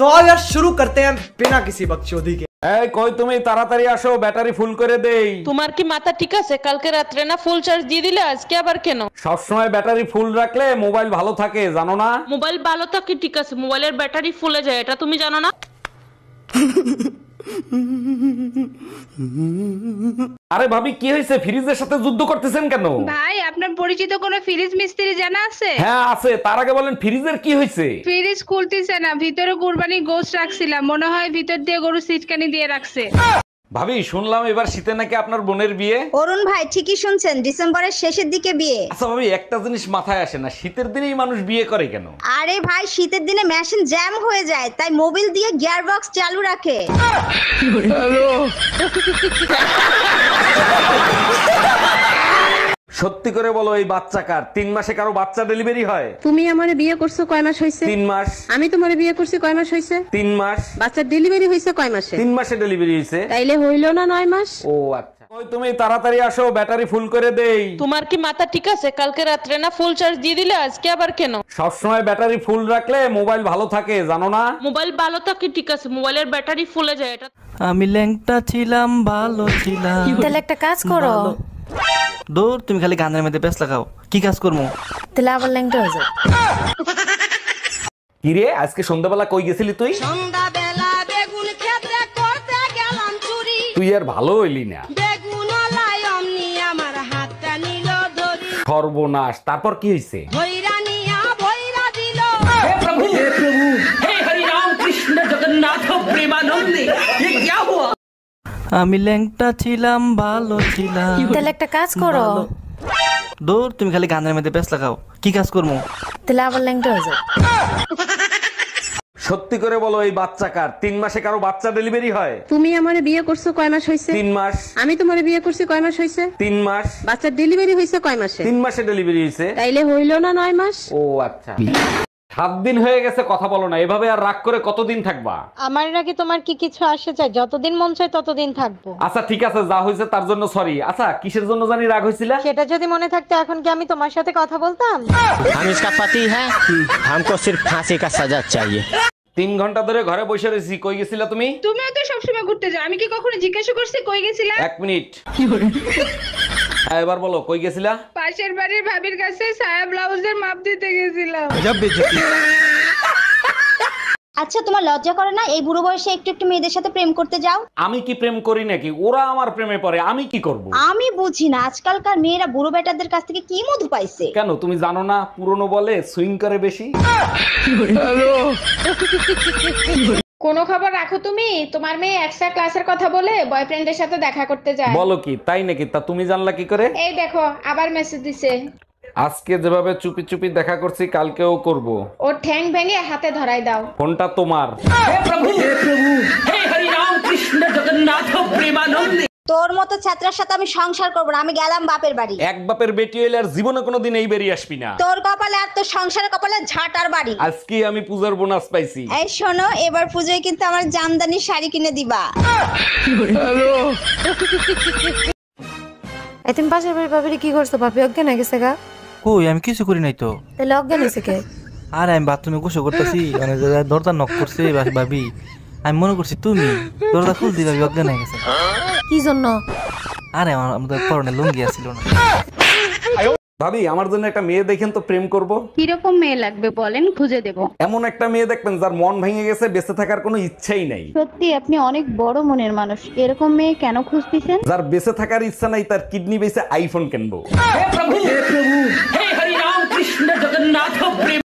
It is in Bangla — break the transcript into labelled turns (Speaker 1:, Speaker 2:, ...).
Speaker 1: तो आओ यार शुरू करते हैं बिना किसी बकचोदी के।
Speaker 2: এই কই তুমি তাড়াতাড়ি আসো, ব্যাটারি ফুল করে দেই।
Speaker 3: তোমার কি মাথা ঠিক আছে? কালকে রাত্রে না ফুল চার্জ দিয়ে দিলে, আজকে আবার কেন?
Speaker 2: সব সময় ব্যাটারি ফুল রাখলে মোবাইল ভালো থাকে, জানো না?
Speaker 3: মোবাইল ভালো থাকে ঠিক আছে, মোবাইলের ব্যাটারি ফুলে যায়, এটা তুমি জানো না?
Speaker 2: আরে ভাবি কি হয়েছে, ফ্রিজের সাথে যুদ্ধ করতেছেন কেন?
Speaker 4: ভাই আপনার পরিচিত কোনো ফ্রিজ মিস্ত্রি জানা আছে?
Speaker 2: হ্যাঁ আছে, তার আগে বলেন ফ্রিজের কি হয়েছে?
Speaker 4: ফ্রিজ খুলতেছে না, ভিতরে কুরবানি গোশত রাখছিলাম, মনে হয় ভিতর দিয়ে গরু সিটকানি দিয়ে রাখছে।
Speaker 2: ভাবি শুনলাম এবার শীতে নাকি আপনার বোনের বিয়ে।
Speaker 5: অরুণ ভাই ঠিকই শুনছেন, ডিসেম্বরের শেষের দিকে বিয়ে।
Speaker 2: আচ্ছা ভাবি একটা জিনিস মাথায় আসে না, শীতের দিনেই মানুষ বিয়ে করে কেন?
Speaker 5: আরে ভাই শীতের দিনে মেশিন জ্যাম হয়ে যায়, তাই মোবিল দিয়ে গিয়ার বক্স চালু রাখে।
Speaker 2: সত্যি করে বলো এই বাচ্চা কার? 3 মাসে কারো বাচ্চা ডেলিভারি হয়?
Speaker 6: তুমি আমারে বিয়ে করছো কয় মাস হইছে?
Speaker 2: 3 মাস।
Speaker 6: আমি তোমারে বিয়ে করছি কয় মাস হইছে?
Speaker 2: 3 মাস।
Speaker 6: বাচ্চার ডেলিভারি হইছে কয় মাসে?
Speaker 2: 3 মাসে ডেলিভারি হইছে।
Speaker 6: তাইলে হইল না 9 মাস?
Speaker 2: ও আচ্ছা। ওই তুমি তাড়াতাড়ি আসো, ব্যাটারি ফুল করে দেই।
Speaker 3: তোমার কি মাথা ঠিক আছে? কালকে রাত্রে না ফুল চার্জ দিয়ে দিলে, আজকে আবার কেন?
Speaker 2: সব সময় ব্যাটারি ফুল রাখলে মোবাইল ভালো থাকে, জানো না?
Speaker 3: মোবাইল ভালো থাকে ঠিক আছে, মোবাইলের ব্যাটারি ফুলে যায়, এটা
Speaker 7: আমি ল্যাংটা ছিলাম, ভালো ছিলাম।
Speaker 8: তাহলে একটা কাজ করো।
Speaker 7: দূর, তুমি খালি গানের মধ্যে ব্যস্ত লাগাও, কি কাজ করবো?
Speaker 8: তাহলে আবার ল্যাংটা হয়ে যাও।
Speaker 2: কি রে আজকে সন্ধ্যাবেলা কই গেছিলি তুই?
Speaker 5: সন্ধ্যাবেলা বেগুন ক্ষেত্রে করতে গেলাম চুরি,
Speaker 2: তুই আর ভালো হইলি না।
Speaker 5: বেগুন লাই অমনি আমার হাতটা নিল ধরি,
Speaker 2: সর্বনাশ, তারপর কি হইছে?
Speaker 5: ভৈরা নিয়া ভৈরা দিল।
Speaker 7: আমি ল্যাংটা ছিলাম, ভালো ছিলাম।
Speaker 8: তাহলে একটা কাজ করো।
Speaker 7: দূর, তুমি খালি গানের মধ্যে ব্যস্ত লাগাও, কি কাজ করবো?
Speaker 8: তাহলে আবার ল্যাংটা হয়ে যাও।
Speaker 2: সত্যি করে বলো এই বাচ্চা কার? 3 মাসে কারো বাচ্চা ডেলিভারি হয়?
Speaker 6: তুমি আমারে বিয়ে করছো কয় মাস হইছে?
Speaker 2: 3 মাস।
Speaker 6: আমি তোমারে বিয়ে করছি কয় মাস হইছে?
Speaker 2: 3 মাস।
Speaker 6: বাচ্চার ডেলিভারি হইছে কয় মাসে?
Speaker 2: 3 মাসে ডেলিভারি হইছে।
Speaker 6: তাইলে হইল না 9 মাস?
Speaker 2: ও আচ্ছা। 7 দিন হয়ে গেছে কথা বলো না, এভাবে আর রাগ করে কতদিন থাকবা?
Speaker 9: আমার নাকি তোমার কি কিছু আসে চাই? যতদিন মন চায় ততদিন থাকবো।
Speaker 2: আচ্ছা ঠিক আছে, যা হয়েছে তার জন্য সরি। আচ্ছা কিসের জন্য জানি রাগ হয়েছিল?
Speaker 9: সেটা যদি মনে থাকতো এখন কি আমি তোমার সাথে কথা বলতাম?
Speaker 10: हम इसका पति है, हमको सिर्फ फांसी का सजा चाहिए।
Speaker 2: 3 ঘন্টা ধরে ঘরে বসে রয়েছি, কই গেছিলা তুমি?
Speaker 4: তুমিও তো সবসময় ঘুরতে যাও, আমি কি কখনো জিজ্ঞাসা করছি কই গেছিলা?
Speaker 2: 1 মিনিট। এবার বলো কই গেছিলা?
Speaker 4: পাশের বাড়ির ভাবির কাছে সায়া ব্লাউজের মাপ দিতে গেছিলাম।
Speaker 5: আচ্ছা তোমার লজ্জা করে না এই বুড়ো বয়সে একটু একটু মেয়েদের সাথে প্রেম করতে যাও?
Speaker 2: আমি কি প্রেম করি নাকি? ওরা আমার প্রেমে পড়ে, আমি কি করব?
Speaker 5: আমি বুঝি না আজকালকার মেয়েরা বুড়ো বেটাদের কাছ থেকে কি মধু পাইছে।
Speaker 2: কেন তুমি জানো না, পুরনো বলে সুইং করে বেশি।
Speaker 4: কোনো খবর রাখো তুমি? তোমার মেয়ে এক্সট্রা ক্লাসের কথা বলে বয়ফ্রেন্ডের সাথে দেখা করতে যায়।
Speaker 2: বলো কি, তাই নাকি? তা তুমি জানলা কি করে?
Speaker 4: এই দেখো আবার মেসেজ দিছে।
Speaker 2: আজকে যেভাবে চুপি চুপি দেখা করছি কালকেও করব।
Speaker 4: ওর ঠ্যাং ভেঙে হাতে ধরাই দাও।
Speaker 2: ফোনটা তোমার।
Speaker 5: তোর মতো ছাত্রের সাথে আমি সংসার করব না, আমি গেলাম বাপের বাড়ি।
Speaker 2: এক বাপের বেটি হইলে আর জীবনে কোনোদিন এই বেরিয়ে আসবি না।
Speaker 5: তোর কপালে আর তোর সংসারের কপালে ঝাঁটার বাড়ি।
Speaker 2: আজকে আমি পূজার বোনাস পাইছি।
Speaker 5: এই শোনো, এবার পুজোয় কিন্তু আমার জামদানি শাড়ি কিনে দিবা।
Speaker 8: এই তুমি পাশের বাড়ির ভাবিরে কি করছো? ভাবি অজ্ঞান হয়ে গেছে গা?
Speaker 7: কই, আমি কিছু করি নাই তো।
Speaker 8: তাহলে অজ্ঞান হয়েছে কে?
Speaker 7: আরে আমি বাথরুমে গোসল করতেছি, মানে দরজা নক করছে ভাবি, আমি মনে করছি তুমি, দরজা খুলতে ভাবি অজ্ঞান হয়ে গেছে।
Speaker 8: কি জন্য?
Speaker 7: আরে আমাদের পরনে লুঙ্গি আসছিল না।
Speaker 2: ভাবি আমার জন্য একটা মেয়ে দেখেন তো, প্রেম করব।
Speaker 4: কিরকম মেয়ে লাগবে বলেন, খুঁজে দেব।
Speaker 2: এমন একটা মেয়ে দেখবেন যার মন ভেঙে গেছে, বেঁচে থাকার কোনো ইচ্ছাই নাই।
Speaker 4: সত্যি আপনি অনেক বড় মনের মানুষ, এরকম মেয়ে কেন খুঁজতেছেন?
Speaker 2: যার বেঁচে থাকার ইচ্ছা নাই, তার কিডনি বেঁচে আইফোন কিনবো।